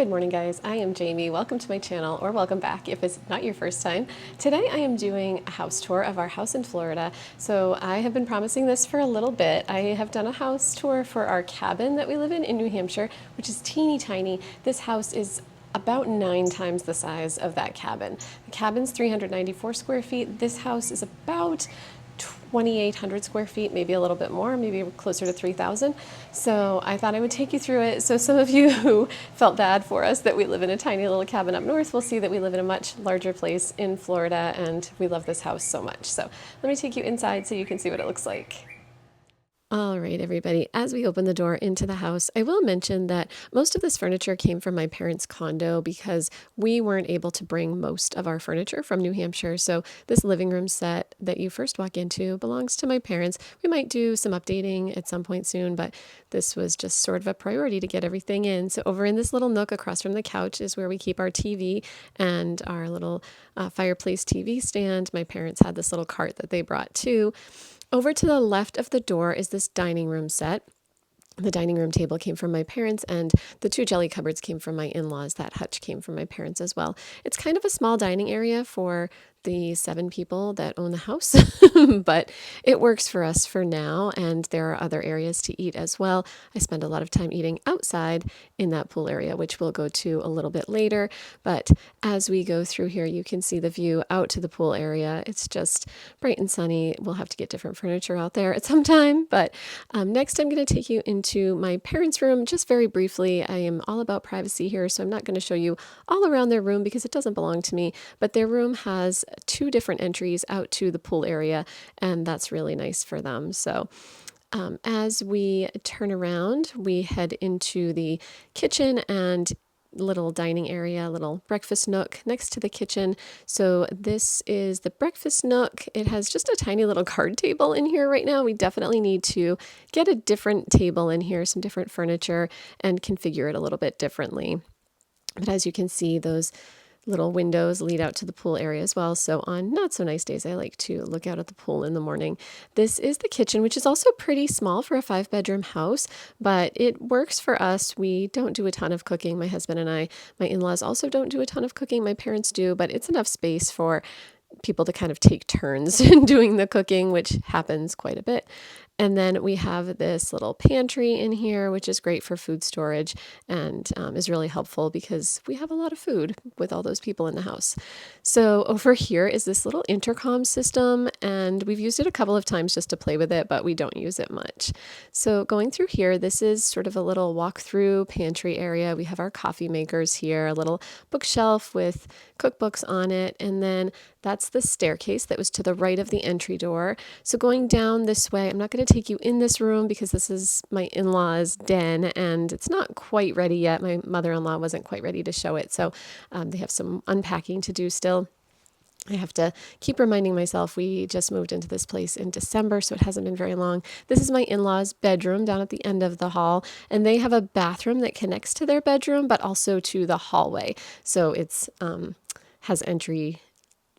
Good morning, guys. I am Jamie. Welcome to my channel, or welcome back if it's not your first time. Today I am doing a house tour of our house in Florida. So I have been promising this for a little bit. I have done a house tour for our cabin that we live in New Hampshire, which is teeny tiny. This house is about 9 times the size of that cabin. The cabin's 394 square feet. This house is about 2,800 square feet, maybe a little bit more, maybe closer to 3,000. So I thought I would take you through it. So some of you who felt bad for us that we live in a tiny little cabin up north will see that we live in a much larger place in Florida, and we love this house so much. So let me take you inside so you can see what it looks like. All right, everybody, as we open the door into the house, I will mention that most of this furniture came from my parents' condo because we weren't able to bring most of our furniture from New Hampshire. So this living room set that you first walk into belongs to my parents. We might do some updating at some point soon, but this was just sort of a priority to get everything in. So over in this little nook across from the couch is where we keep our TV and our little fireplace TV stand. My parents had this little cart that they brought too. Over to the left of the door is this dining room set. The dining room table came from my parents, and the 2 jelly cupboards came from my in-laws. That hutch came from my parents as well. It's kind of a small dining area for the 7 people that own the house, but it works for us for now, and there are other areas to eat as well. I spend a lot of time eating outside in that pool area, which we'll go to a little bit later, but as we go through here, you can see the view out to the pool area. It's just bright and sunny. We'll have to get different furniture out there at some time, but next I'm going to take you into my parents' room just very briefly. I am all about privacy here, so I'm not going to show you all around their room because it doesn't belong to me, but their room has 2 different entries out to the pool area, and that's really nice for them. So as we turn around, we head into the kitchen and little dining area, little breakfast nook next to the kitchen. So this is the breakfast nook. It has just a tiny little card table in here right now. We definitely need to get a different table in here, some different furniture, and configure it a little bit differently. But as you can see, those little windows lead out to the pool area as well. So on not so nice days, I like to look out at the pool in the morning. This is the kitchen, which is also pretty small for a 5-bedroom house, but it works for us. We don't do a ton of cooking. My husband and I, my in-laws also don't do a ton of cooking. My parents do, but it's enough space for people to kind of take turns in doing the cooking, which happens quite a bit. And then we have this little pantry in here, which is great for food storage and is really helpful because we have a lot of food with all those people in the house. So over here is this little intercom system, and we've used it a couple of times just to play with it, but we don't use it much. So going through here, this is sort of a little walk-through pantry area. We have our coffee makers here, a little bookshelf with cookbooks on it, and then that's the staircase that was to the right of the entry door. So going down this way, I'm not going to take you in this room because this is my in-laws' den and it's not quite ready yet. My mother-in-law wasn't quite ready to show it. So they have some unpacking to do still. I have to keep reminding myself we just moved into this place in December, so it hasn't been very long. This is my in-laws' bedroom down at the end of the hall, and they have a bathroom that connects to their bedroom, but also to the hallway. So it's has entry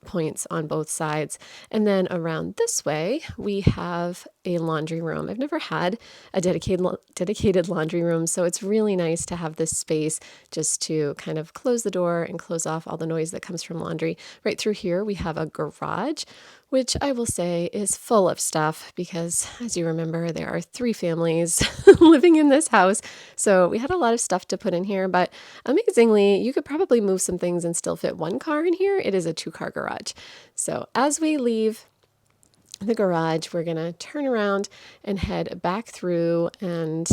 points on both sides. And then around this way, we have a laundry room. I've never had a dedicated laundry room, so it's really nice to have this space just to kind of close the door and close off all the noise that comes from laundry. Right through here, we have a garage, which I will say is full of stuff because, as you remember, there are 3 families living in this house. So we had a lot of stuff to put in here, but amazingly, you could probably move some things and still fit 1 car in here. It is a 2-car garage. So as we leave the garage, we're going to turn around and head back through, and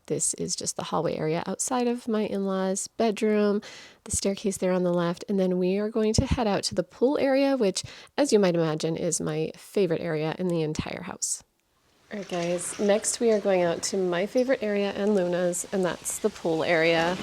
this is just the hallway area outside of my in-laws' bedroom, the staircase there on the left, and then we are going to head out to the pool area, which, as you might imagine, is my favorite area in the entire house. All right, guys, next we are going out to my favorite area and Luna's, and that's the pool area.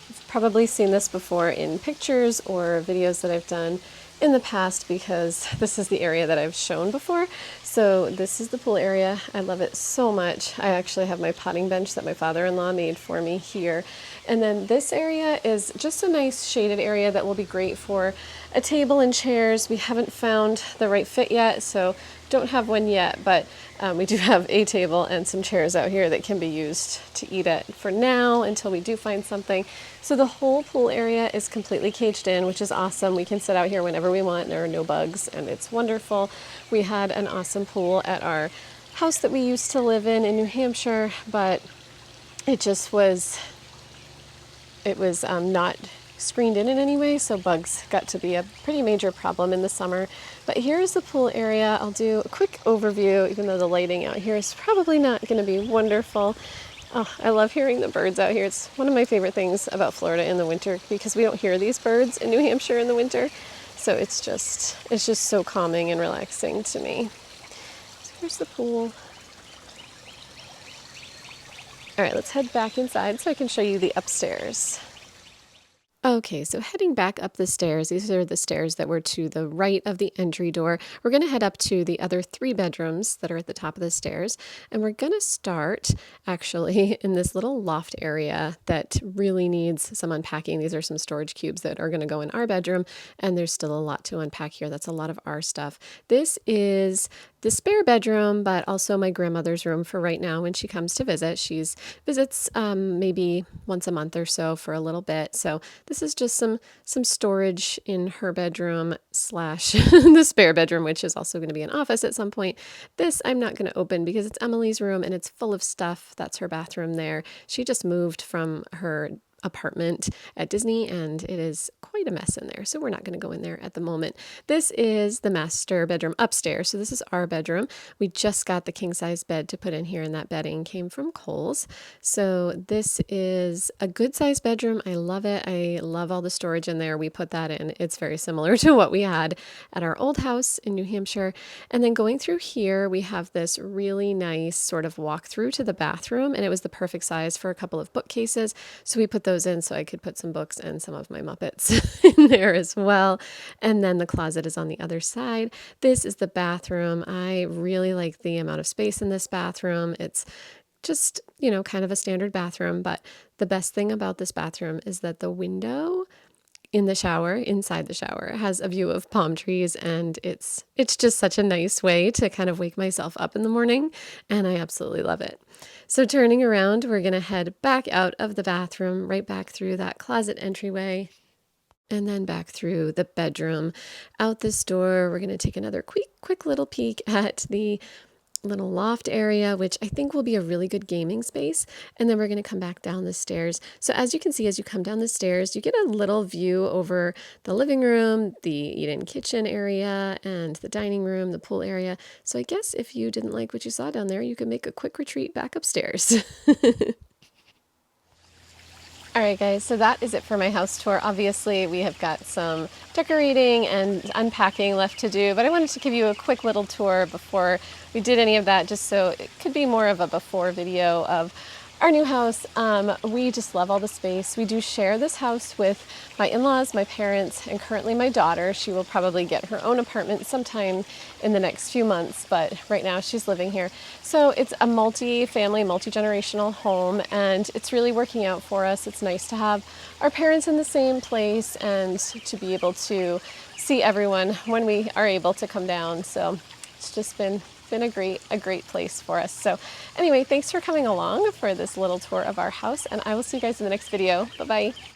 You've probably seen this before in pictures or videos that I've done in the past because this is the area that I've shown before. So this is the pool area. I love it so much. I actually have my potting bench that my father-in-law made for me here. And then this area is just a nice shaded area that will be great for a table and chairs. We haven't found the right fit yet, so don't have one yet, but we do have a table and some chairs out here that can be used to eat at for now until we do find something. So the whole pool area is completely caged in, which is awesome. We can sit out here whenever we want. There are no bugs, and it's wonderful. We had an awesome pool at our house that we used to live in New Hampshire, but it just was, not screened in any way, so bugs got to be a pretty major problem in the summer. But here's the pool area. I'll do a quick overview, even though the lighting out here is probably not going to be wonderful. Oh, I love hearing the birds out here. It's one of my favorite things about Florida in the winter, because we don't hear these birds in New Hampshire in the winter. So it's just so calming and relaxing to me. So here's the pool. All right, let's head back inside so I can show you the upstairs. Okay, so heading back up the stairs, these are the stairs that were to the right of the entry door. We're going to head up to the other 3 bedrooms that are at the top of the stairs, and we're going to start actually in this little loft area that really needs some unpacking. These are some storage cubes that are going to go in our bedroom, and there's still a lot to unpack here. That's a lot of our stuff. This is the spare bedroom, but also my grandmother's room for right now when she comes to visit. She visits maybe once a month or so for a little bit. So this is just some storage in her bedroom / the spare bedroom, which is also going to be an office at some point. This I'm not going to open because it's Emily's room and it's full of stuff. That's her bathroom there. She just moved from her apartment at Disney, and it is quite a mess in there, so we're not going to go in there at the moment. This is the master bedroom upstairs, so this is our bedroom. We just got the king-size bed to put in here, and that bedding came from Kohl's. So this is a good-sized bedroom. I love it. I love all the storage in there. We put that in. It's very similar to what we had at our old house in New Hampshire. And then going through here, we have this really nice sort of walk through to the bathroom, and it was the perfect size for a couple of bookcases, so we put those in so I could put some books and some of my Muppets in there as well. And then the closet is on the other side. This is the bathroom. I really like the amount of space in this bathroom. It's just, kind of a standard bathroom, but the best thing about this bathroom is that the window in the shower, inside the shower, has a view of palm trees, and it's just such a nice way to kind of wake myself up in the morning, and I absolutely love it. So turning around, we're going to head back out of the bathroom, right back through that closet entryway, and then back through the bedroom. Out this door, we're going to take another quick little peek at the little loft area, which I think will be a really good gaming space. And then we're going to come back down the stairs. So as you can see, as you come down the stairs, you get a little view over the living room, the eat-in kitchen area, and the dining room, the pool area. So I guess if you didn't like what you saw down there, you could make a quick retreat back upstairs. All right, guys, so that is it for my house tour. Obviously, we have got some decorating and unpacking left to do, but I wanted to give you a quick little tour before we did any of that, just so it could be more of a before video of our new house. We just love all the space. We do share this house with my in-laws, my parents, and currently my daughter. She will probably get her own apartment sometime in the next few months, but right now she's living here. So it's a multi-family, multi-generational home, and it's really working out for us. It's nice to have our parents in the same place and to be able to see everyone when we are able to come down. So it's just been a great place for us. So anyway, thanks for coming along for this little tour of our house, and I will see you guys in the next video. Bye-bye.